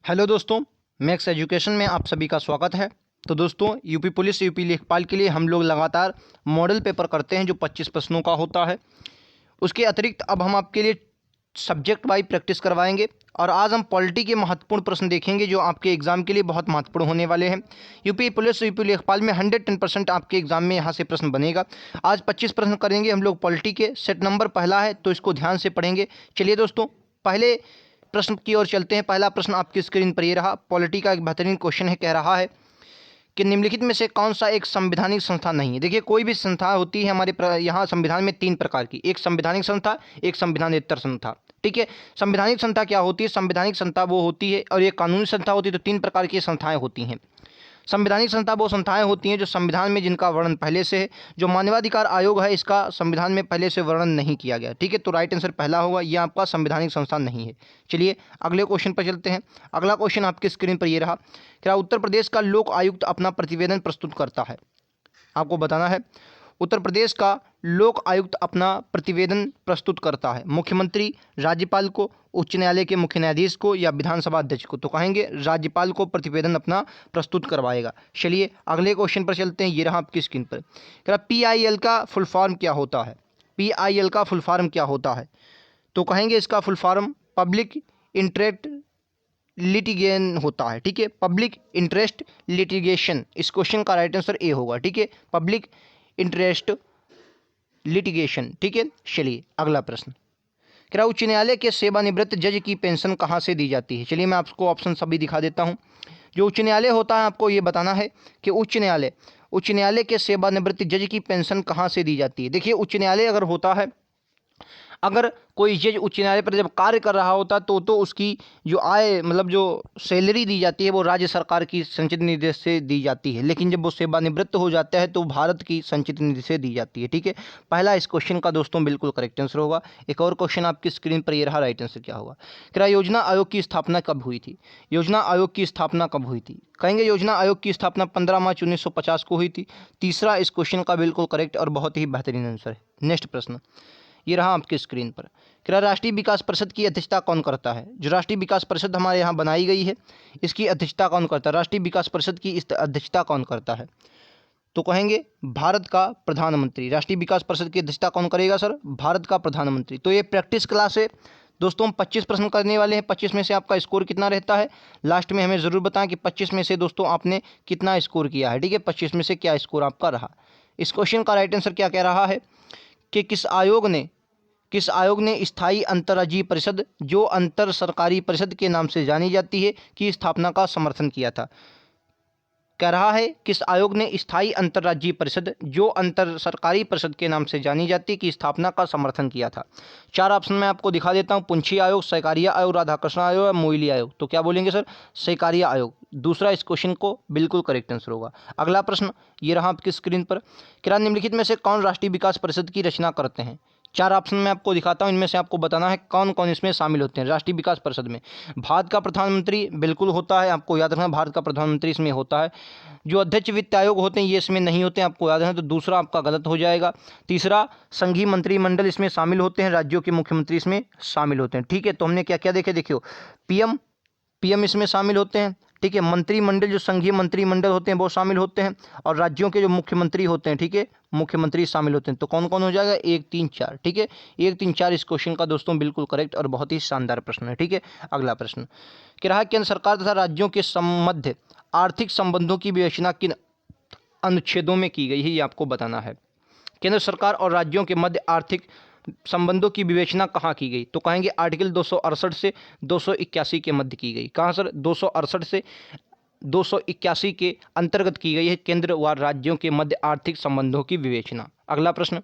Hello दोस्तों, max education में आप सभी का स्वागत है। तो दोस्तों, यूपी पुलिस यूपी लेखपाल के लिए हम लोग लगातार मॉडल पेपर करते हैं जो 25 प्रश्नों का होता है। उसके अतिरिक्त अब हम आपके लिए सब्जेक्ट वाइज प्रैक्टिस करवाएंगे और आज हम पॉलिटी के महत्वपूर्ण प्रश्न देखेंगे जो आपके एग्जाम के लिए बहुत महत्वपूर्ण होने वाले हैं। यूपी पुलिस यूपी लेखपाल में 110% आपके एग्जाम में यहाँ से प्रश्न बनेगा। आज 25 प्रश्न करेंगे हम लोग पॉलिटी के। सेट नंबर पहला है तो इसको ध्यान से पढ़ेंगे। चलिए दोस्तों, पहले प्रश्न की ओर चलते हैं। पहला प्रश्न आपकी स्क्रीन पर ये रहा। पॉलिटी का एक बेहतरीन क्वेश्चन है, कह रहा है कि निम्नलिखित में से कौन सा एक संवैधानिक संस्था नहीं है। देखिए, कोई भी संस्था होती है हमारे यहाँ संविधान में 3 प्रकार की, एक संवैधानिक संस्था, एक संविधानेतर संस्था। ठीक है, संवैधानिक संस्था क्या होती है? संवैधानिक संस्था वो होती है, और ये कानूनी संस्था होती है। तो 3 प्रकार की संस्थाएं होती हैं। संवैधानिक संस्था वो संस्थाएं होती हैं जो संविधान में जिनका वर्णन पहले से है। जो मानवाधिकार आयोग है, इसका संविधान में पहले से वर्णन नहीं किया गया। ठीक है, तो राइट आंसर पहला होगा, यह आपका संवैधानिक संस्था नहीं है। चलिए अगले क्वेश्चन पर चलते हैं। अगला क्वेश्चन आपकी स्क्रीन पर ये रहा। क्या उत्तर प्रदेश का लोक आयुक्त अपना प्रतिवेदन प्रस्तुत करता है? आपको बताना है। उत्तर प्रदेश का लोक आयुक्त अपना प्रतिवेदन प्रस्तुत करता है मुख्यमंत्री, राज्यपाल को, उच्च न्यायालय के मुख्य न्यायाधीश को या विधानसभा अध्यक्ष को? तो कहेंगे राज्यपाल को प्रतिवेदन अपना प्रस्तुत करवाएगा। चलिए अगले क्वेश्चन पर चलते हैं। ये रहा आपकी स्क्रीन पर। क्या PIL का फुल फॉर्म क्या होता है? PIL का फुल फॉर्म क्या होता है? तो कहेंगे इसका full form public interest litigation होता है। ठीक है, पब्लिक इंटरेस्ट लिटिगेशन। इस क्वेश्चन का राइट आंसर ए होगा। ठीक है, पब्लिक इंटरेस्ट लिटिगेशन। ठीक है, चलिए अगला प्रश्न। क्या उच्च न्यायालय के सेवानिवृत्त जज की पेंशन कहाँ से दी जाती है? चलिए मैं आपको ऑप्शन सभी दिखा देता हूँ। जो उच्च न्यायालय होता है, आपको ये बताना है कि उच्च न्यायालय के सेवानिवृत्त जज की पेंशन कहाँ से दी जाती है। देखिए, उच्च न्यायालय अगर होता है, अगर कोई जज उच्च न्यायालय पर जब कार्य कर रहा होता तो उसकी जो आय, मतलब जो सैलरी दी जाती है, वो राज्य सरकार की संचित निधि से दी जाती है। लेकिन जब वो सेवानिवृत्त हो जाता है तो भारत की संचित निधि से दी जाती है। ठीक है, पहला इस क्वेश्चन का दोस्तों बिल्कुल करेक्ट आंसर होगा। एक और क्वेश्चन आपकी स्क्रीन पर ये रहा, राइट आंसर क्या होगा? क्या योजना आयोग की स्थापना कब हुई थी? योजना आयोग की स्थापना कब हुई थी? कहेंगे योजना आयोग की स्थापना 15 मार्च 1950 को हुई थी। तीसरा इस क्वेश्चन का बिल्कुल करेक्ट और बहुत ही बेहतरीन आंसर है। नेक्स्ट प्रश्न ये रहा आपकी स्क्रीन पर। क्या राष्ट्रीय विकास परिषद की अध्यक्षता कौन करता है? जो राष्ट्रीय विकास परिषद हमारे यहाँ बनाई गई है, इसकी अध्यक्षता कौन करता है? राष्ट्रीय विकास परिषद की इस अध्यक्षता कौन करता है? तो कहेंगे भारत का प्रधानमंत्री। राष्ट्रीय विकास परिषद की अध्यक्षता कौन करेगा सर? भारत का प्रधानमंत्री। तो ये प्रैक्टिस क्लास है दोस्तों। हम 25 प्रश्न करने वाले हैं। 25 में से आपका स्कोर कितना रहता है, लास्ट में हमें ज़रूर बताएं कि 25 में से दोस्तों आपने कितना स्कोर किया है। ठीक है, 25 में से क्या स्कोर आपका रहा। इस क्वेश्चन का राइट आंसर क्या कह रहा है कि किस आयोग ने स्थायी अंतर्राज्यीय परिषद, जो अंतर सरकारी परिषद के नाम से जानी जाती है, की स्थापना का समर्थन किया था? कह रहा है किस आयोग ने स्थायी अंतर्राज्यीय परिषद, जो अंतर सरकारी परिषद के नाम से जानी जाती है, की स्थापना का समर्थन किया था? 4 ऑप्शन मैं आपको दिखा देता हूँ। पुंछी आयोग, सहकारिया आयोग, राधाकृष्ण आयोग या मोइली आयोग? तो क्या बोलेंगे सर? सहकारिया आयोग। दूसरा इस क्वेश्चन को बिल्कुल करेक्ट आंसर होगा। अगला प्रश्न ये रहा आपकी स्क्रीन पर। क्या निम्नलिखित में से कौन राष्ट्रीय विकास परिषद की रचना करते हैं? 4 ऑप्शन मैं आपको दिखाता हूं, इनमें से आपको बताना है कौन कौन इसमें शामिल होते हैं राष्ट्रीय विकास परिषद में। भारत का प्रधानमंत्री बिल्कुल होता है, आपको याद रखना, भारत का प्रधानमंत्री इसमें होता है। जो अध्यक्ष वित्त आयोग होते हैं ये इसमें नहीं होते हैं, आपको याद रखना, तो दूसरा आपका गलत हो जाएगा। तीसरा, संघीय मंत्रिमंडल इसमें शामिल होते हैं, राज्यों के मुख्यमंत्री इसमें शामिल होते हैं। ठीक है, तो हमने क्या क्या देखे, देखियो पीएम इसमें शामिल होते हैं। ठीक है, मंत्रिमंडल, जो संघीय मंत्रिमंडल होते हैं वो शामिल होते हैं, और राज्यों के जो मुख्यमंत्री होते हैं, ठीक है, मुख्यमंत्री शामिल होते हैं। तो कौन कौन हो जाएगा? 1 3 4। ठीक है, 1 3 4 इस क्वेश्चन का दोस्तों बिल्कुल करेक्ट और बहुत ही शानदार प्रश्न है। ठीक है, अगला प्रश्न कि रहा, केंद्र सरकार तथा राज्यों के मध्य आर्थिक संबंधों की विवेचना किन अनुच्छेदों में की गई है, ये आपको बताना है। केंद्र सरकार और राज्यों के मध्य आर्थिक संबंधों की विवेचना कहाँ की गई? तो कहेंगे आर्टिकल 268 से 281 के मध्य की गई। कहाँ सर? 268 से 281 के अंतर्गत की गई है केंद्र व राज्यों के मध्य आर्थिक संबंधों की विवेचना। अगला प्रश्न,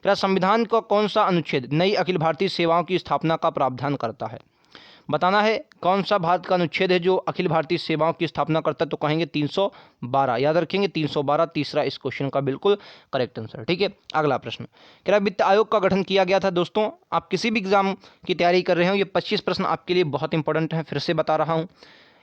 क्या संविधान का कौन सा अनुच्छेद नई अखिल भारतीय सेवाओं की स्थापना का प्रावधान करता है? बताना है कौन सा भारत का अनुच्छेद है जो अखिल भारतीय सेवाओं की स्थापना करता है? तो कहेंगे 312। याद रखेंगे 312, तीसरा इस क्वेश्चन का बिल्कुल करेक्ट आंसर। ठीक है, अगला प्रश्न, क्या वित्त आयोग का गठन किया गया था? दोस्तों, आप किसी भी एग्जाम की तैयारी कर रहे हो, ये 25 प्रश्न आपके लिए बहुत इंपॉर्टेंट है, फिर से बता रहा हूँ।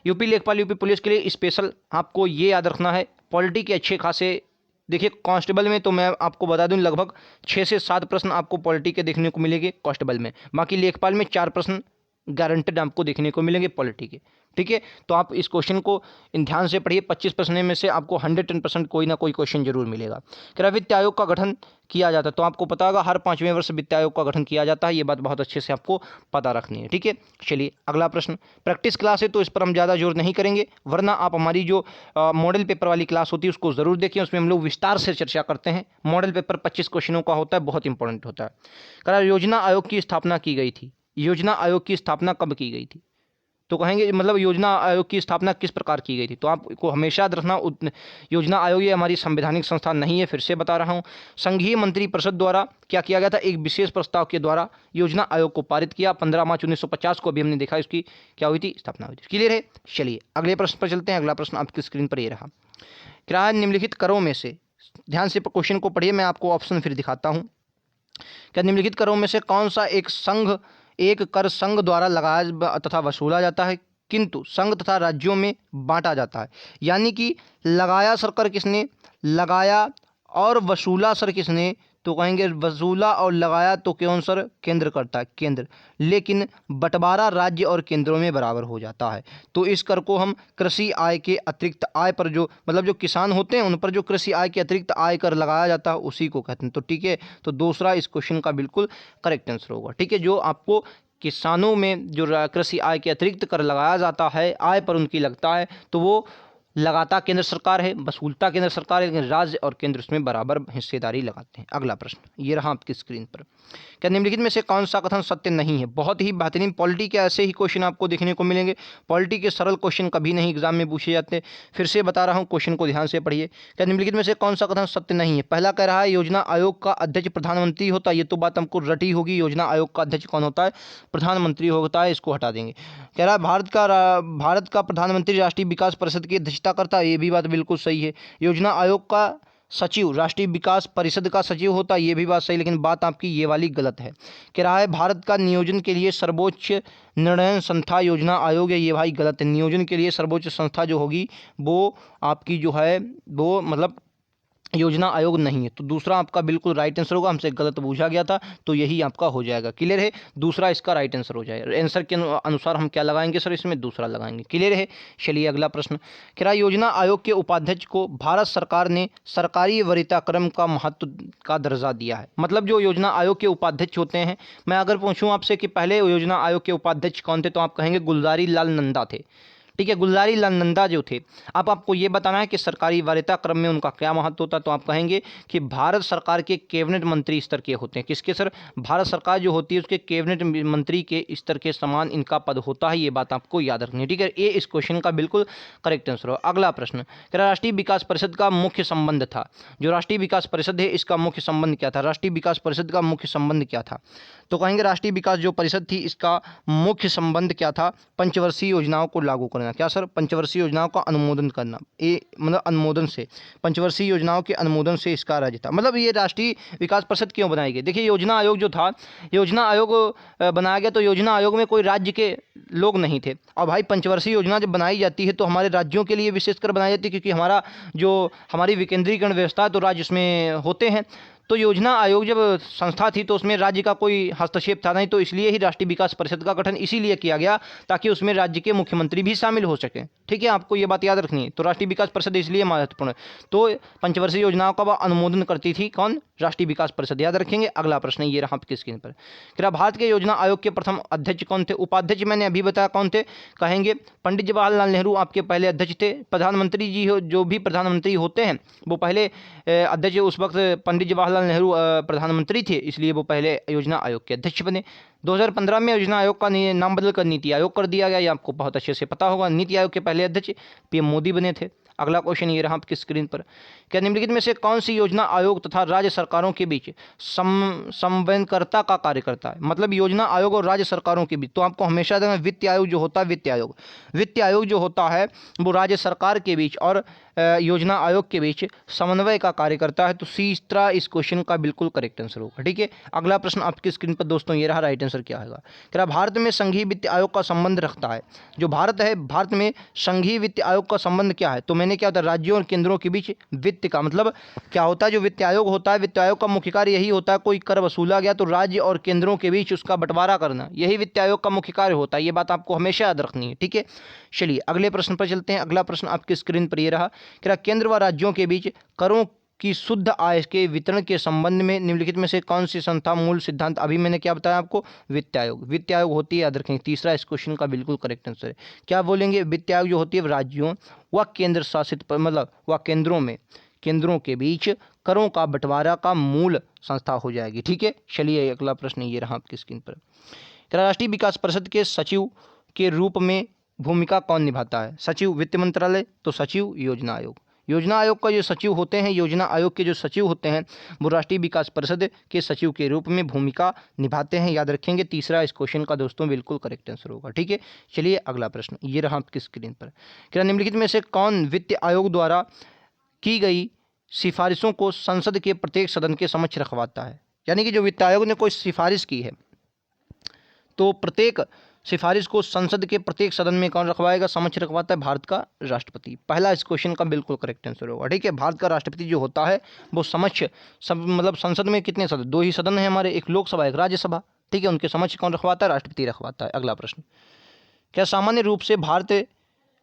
यूपी लेखपाल, यूपी पुलिस के लिए स्पेशल आपको ये याद रखना है। पॉलिटी के अच्छे खासे, देखिए कांस्टेबल में तो मैं आपको बता दूं लगभग 6 से 7 प्रश्न आपको पॉलिटी के देखने को मिलेंगे कांस्टेबल में। बाकी लेखपाल में 4 प्रश्न गारंटेड आपको देखने को मिलेंगे पॉलिटी के। ठीक है, तो आप इस क्वेश्चन को ध्यान से पढ़िए। 25 प्रश्न में से आपको 110% कोई ना कोई क्वेश्चन जरूर मिलेगा। कह रहा वित्त आयोग का गठन किया जाता है, तो आपको पता होगा हर 5वें वर्ष वित्त आयोग का गठन किया जाता है। ये बात बहुत अच्छे से आपको पता रखनी है। ठीक है, चलिए अगला प्रश्न। प्रैक्टिस क्लास है तो इस पर हम ज़्यादा जोर नहीं करेंगे, वरना आप हमारी जो मॉडल पेपर वाली क्लास होती है उसको ज़रूर देखिए। उसमें हम लोग विस्तार से चर्चा करते हैं। मॉडल पेपर 25 क्वेश्चनों का होता है, बहुत इंपॉर्टेंट होता है। कह रहा योजना आयोग की स्थापना की गई थी। योजना आयोग की स्थापना कब की गई थी? तो कहेंगे मतलब योजना आयोग की स्थापना किस प्रकार की गई थी? तो आपको हमेशा याद रखना योजना आयोग ये हमारी संवैधानिक संस्था नहीं है, फिर से बता रहा हूँ। संघीय मंत्रिपरिषद द्वारा क्या किया गया था? एक विशेष प्रस्ताव के द्वारा योजना आयोग को पारित किया। 15 मार्च 1950 को अभी हमने देखा इसकी क्या हुई थी, स्थापना हुई थी। क्लियर है? चलिए अगले प्रश्न पर चलते हैं। अगला प्रश्न आपकी स्क्रीन पर ये रहा। क्या निम्नलिखित करों में से, ध्यान से क्वेश्चन को पढ़िए, मैं आपको ऑप्शन फिर दिखाता हूँ। क्या निम्नलिखित करों में से कौन सा एक कर संघ द्वारा लगाया तथा वसूला जाता है किंतु संघ तथा राज्यों में बांटा जाता है? यानी कि लगाया सर कर किसने? लगाया और वसूला सर किसने? तो कहेंगे वसूला और लगाया तो कौन सर? केंद्र करता है, केंद्र। लेकिन बंटवारा राज्य और केंद्रों में बराबर हो जाता है। तो इस कर को हम कृषि आय के अतिरिक्त आय पर जो मतलब जो किसान होते हैं उन पर जो कृषि आय के अतिरिक्त आय कर लगाया जाता है उसी को कहते हैं। तो ठीक है, तो दूसरा इस क्वेश्चन का बिल्कुल करेक्ट आंसर होगा। ठीक है, जो आपको किसानों में जो कृषि आय के अतिरिक्त कर लगाया जाता है, आय पर उनकी लगता है, तो वो लगाता केंद्र सरकार है, वसूलता केंद्र सरकार है, लेकिन राज्य और केंद्र उसमें बराबर हिस्सेदारी लगाते हैं। अगला प्रश्न ये रहा आपकी स्क्रीन पर। क्या निम्नलिखित में से कौन सा कथन सत्य नहीं है? बहुत ही बेहतरीन पॉलिटी के ऐसे ही क्वेश्चन आपको देखने को मिलेंगे। पॉलिटी के सरल क्वेश्चन कभी नहीं एग्जाम में पूछे जाते। फिर से बता रहा हूँ, क्वेश्चन को ध्यान से पढ़िए। क्या निम्नलिखित में से कौन सा कथन सत्य नहीं है? पहला कह रहा है योजना आयोग का अध्यक्ष प्रधानमंत्री होता है। ये तो बात हमको रटी होगी। योजना आयोग का अध्यक्ष कौन होता है? प्रधानमंत्री होता है, इसको हटा देंगे। कह रहा है भारत का प्रधानमंत्री राष्ट्रीय विकास परिषद की अध्यक्षता करता है। ये भी बात बिल्कुल सही है। योजना आयोग का सचिव राष्ट्रीय विकास परिषद का सचिव होता है। ये भी बात सही, लेकिन बात आपकी ये वाली गलत है। कह रहा है भारत का नियोजन के लिए सर्वोच्च निर्णय संस्था योजना आयोग है। ये भाई गलत है। नियोजन के लिए सर्वोच्च संस्था जो होगी वो आपकी जो है वो मतलब योजना आयोग नहीं है। तो दूसरा आपका बिल्कुल राइट आंसर होगा। हमसे गलत पूछा गया था तो यही आपका हो जाएगा। क्लियर है? दूसरा इसका राइट आंसर हो जाएगा। आंसर के अनुसार हम क्या लगाएंगे सर? इसमें दूसरा लगाएंगे। क्लियर है? चलिए अगला प्रश्न। क्या योजना आयोग के उपाध्यक्ष को भारत सरकार ने सरकारी वरीयता क्रम का महत्व का दर्जा दिया है? मतलब जो योजना आयोग के उपाध्यक्ष होते हैं, मैं अगर पूछूं आपसे कि पहले योजना आयोग के उपाध्यक्ष कौन थे, तो आप कहेंगे गुलजारी लाल नंदा थे। ठीक है, गुलजारी लाल नंदा जो थे। अब आपको ये बताना है कि सरकारी वरीयता क्रम में उनका क्या महत्व होता है, तो आप कहेंगे कि भारत सरकार के कैबिनेट मंत्री स्तर के होते हैं। किसके सर? भारत सरकार जो होती है उसके कैबिनेट मंत्री के स्तर के समान इनका पद होता है। ये बात आपको याद रखनी है। ठीक है, ये इस क्वेश्चन का बिल्कुल करेक्ट आंसर हो। अगला प्रश्न, क्या राष्ट्रीय विकास परिषद का मुख्य संबंध था? जो राष्ट्रीय विकास परिषद है इसका मुख्य संबंध क्या था? राष्ट्रीय विकास परिषद का मुख्य संबंध क्या था? तो कहेंगे राष्ट्रीय विकास जो परिषद थी इसका मुख्य संबंध क्या था? पंचवर्षीय योजनाओं को लागू करना। क्या सर? पंचवर्षीय योजनाओं का अनुमोदन करना। ये मतलब अनुमोदन से, पंचवर्षीय योजनाओं के अनुमोदन से इसका राज्य था। मतलब ये राष्ट्रीय विकास परिषद क्यों बनाई गई? देखिए योजना आयोग जो था, योजना आयोग बनाया गया तो योजना आयोग में कोई राज्य के लोग नहीं थे। और भाई पंचवर्षीय योजना जब बनाई जाती है तो हमारे राज्यों के लिए विशेषकर बनाई जाती है, क्योंकि हमारी विकेंद्रीकरण व्यवस्था है तो राज्य उसमें होते हैं। तो योजना आयोग जब संस्था थी तो उसमें राज्य का कोई हस्तक्षेप था नहीं, तो इसलिए ही राष्ट्रीय विकास परिषद का गठन इसीलिए किया गया ताकि उसमें राज्य के मुख्यमंत्री भी शामिल हो सकें। ठीक है, आपको ये बात याद रखनी है। तो राष्ट्रीय विकास परिषद इसलिए महत्वपूर्ण है। तो पंचवर्षीय योजनाओं का वह अनुमोदन करती थी कौन? राष्ट्रीय विकास परिषद। याद रखेंगे। अगला प्रश्न ये रहा आपकी स्क्रीन पर। क्या भारत के योजना आयोग के प्रथम अध्यक्ष कौन थे? उपाध्यक्ष मैंने अभी बताया कौन थे। कहेंगे पंडित जवाहरलाल नेहरू आपके पहले अध्यक्ष थे। प्रधानमंत्री जी जो भी प्रधानमंत्री होते हैं वो पहले अध्यक्ष, उस वक्त पंडित जवाहरलाल नेहरू प्रधानमंत्री थे, इसलिए वो पहले योजना आयोग के अध्यक्ष बने। 2015 में योजना आयोग का नाम बदलकर नीति आयोग कर दिया गया। ये आपको बहुत अच्छे से पता होगा। नीति आयोग के पहले अध्यक्ष पीएम मोदी बने थे। अगला क्वेश्चन ये रहा आपकी स्क्रीन पर। क्या निम्नलिखित में से कौन सी योजना आयोग तथा राज्य सरकारों के बीच समन्वयकर्ता का कार्य करता है? मतलब योजना आयोग और राज्य सरकारों के बीच, तो आपको हमेशा देना वित्त आयोग जो होता है, वित्त आयोग जो होता है वो राज्य सरकार के बीच और योजना आयोग के बीच समन्वय का कार्य करता है। तो तीसरा इस क्वेश्चन का बिल्कुल करेक्ट आंसर होगा। ठीक है, अगला प्रश्न आपकी स्क्रीन पर दोस्तों ये रहा, राइट आंसर क्या होगा? क्या भारत में संघीय वित्त आयोग का संबंध रखता है? जो भारत है, भारत में संघीय वित्त आयोग का संबंध क्या है? तो मैंने क्या होता है, राज्यों और केंद्रों के बीच वित्त का मतलब क्या होता है, जो वित्त आयोग होता है, वित्त आयोग का मुख्य कार्य यही होता है, कोई कर वसूला गया तो राज्य और केंद्रों के बीच उसका बंटवारा करना, यही वित्त आयोग का मुख्य कार्य होता है। ये बात आपको हमेशा याद रखनी है, ठीक है। चलिए अगले प्रश्न पर चलते हैं। अगला प्रश्न आपकी स्क्रीन पर ये रहा कि केंद्र व राज्यों के बीच करों की शुद्ध आय के वितरण के संबंध में निम्नलिखित में से कौन सी संस्था मूल सिद्धांत, अभी मैंने क्या बताया आपको, वित्त आयोग। वित्त आयोग होती है, याद रखेंगे, तीसरा इस क्वेश्चन का बिल्कुल करेक्ट आंसर है। क्या बोलेंगे, वित्त आयोग जो होती है राज्यों व केंद्र शासित मतलब व केंद्रों के बीच करों का बंटवारा का मूल संस्था हो जाएगी, ठीक है। चलिए अगला प्रश्न ये रहा आपकी स्क्रीन पर। राष्ट्रीय विकास परिषद के सचिव के रूप में भूमिका कौन निभाता है। सचिव वित्त मंत्रालय, तो सचिव योजना आयोग। योजना आयोग का जो सचिव होते हैं, योजना आयोग के जो सचिव होते हैं वो राष्ट्रीय विकास परिषद के सचिव के रूप में भूमिका निभाते हैं, याद रखेंगे। तीसरा इस क्वेश्चन का दोस्तों बिल्कुल करेक्ट आंसर होगा, ठीक है। चलिए अगला प्रश्न ये रहा आपकी स्क्रीन पर। क्या निम्नलिखित में से कौन वित्त आयोग द्वारा की गई सिफारिशों को संसद के प्रत्येक सदन के समक्ष रखवाता है। यानी कि जो वित्त आयोग ने कोई सिफारिश की है तो प्रत्येक सिफारिश को संसद के प्रत्येक सदन में कौन रखवाएगा, समक्ष रखवाता है भारत का राष्ट्रपति। पहला इस क्वेश्चन का बिल्कुल करेक्ट आंसर होगा, ठीक है। भारत का राष्ट्रपति जो होता है वो समक्ष मतलब संसद में कितने सदन, 2 ही सदन है हमारे, एक लोकसभा एक राज्यसभा, ठीक है। उनके समक्ष कौन रखवाता है, राष्ट्रपति रखवाता है। अगला प्रश्न, क्या सामान्य रूप से भारत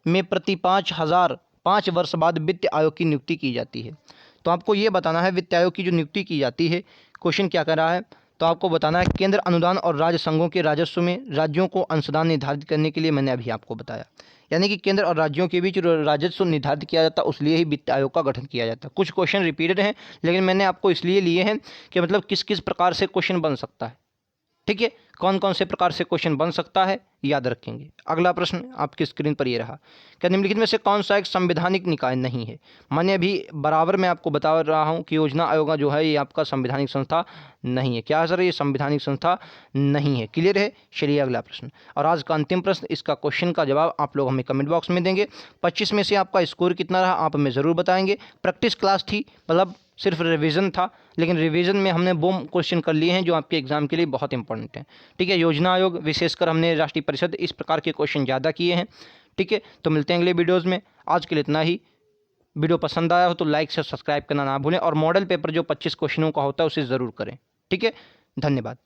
में प्रति 5 वर्ष बाद वित्त आयोग की नियुक्ति की जाती है। तो आपको ये बताना है वित्त आयोग की जो नियुक्ति की जाती है, क्वेश्चन क्या कर रहा है, तो आपको बताना है केंद्र अनुदान और राज्य संघों के राजस्व में राज्यों को अंशदान निर्धारित करने के लिए, मैंने अभी आपको बताया। यानी कि केंद्र और राज्यों के बीच राजस्व निर्धारित किया जाता है, उसलिए ही वित्त आयोग का गठन किया जाता है। कुछ क्वेश्चन रिपीटेड हैं लेकिन मैंने आपको इसलिए लिए हैं कि मतलब किस किस प्रकार से क्वेश्चन बन सकता है, ठीक है, कौन कौन से प्रकार से क्वेश्चन बन सकता है याद रखेंगे। अगला प्रश्न आपकी स्क्रीन पर ये रहा, क्या निम्नलिखित में से कौन सा एक संवैधानिक निकाय नहीं है। मैंने अभी बराबर मैं आपको बता रहा हूं कि योजना आयोग जो है ये आपका संवैधानिक संस्था नहीं है। क्या सर, ये संवैधानिक संस्था नहीं है, क्लियर है। चलिए अगला प्रश्न, और आज का अंतिम प्रश्न, इसका क्वेश्चन का जवाब आप लोग हमें कमेंट बॉक्स में देंगे। 25 में से आपका स्कोर कितना रहा आप हमें ज़रूर बताएंगे। प्रैक्टिस क्लास थी, मतलब सिर्फ रिवीजन था, लेकिन रिवीजन में हमने वो क्वेश्चन कर लिए हैं जो आपके एग्जाम के लिए बहुत इंपॉर्टेंट हैं, ठीक है। योजना आयोग विशेषकर हमने राष्ट्रीय परिषद, इस प्रकार के क्वेश्चन ज़्यादा किए हैं, ठीक है। तो मिलते हैं अगले वीडियोज़ में, आज के लिए इतना ही। वीडियो पसंद आया हो तो लाइक से सब्सक्राइब करना ना भूलें, और मॉडल पेपर जो 25 क्वेश्चनों का होता है उसे ज़रूर करें, ठीक है। धन्यवाद।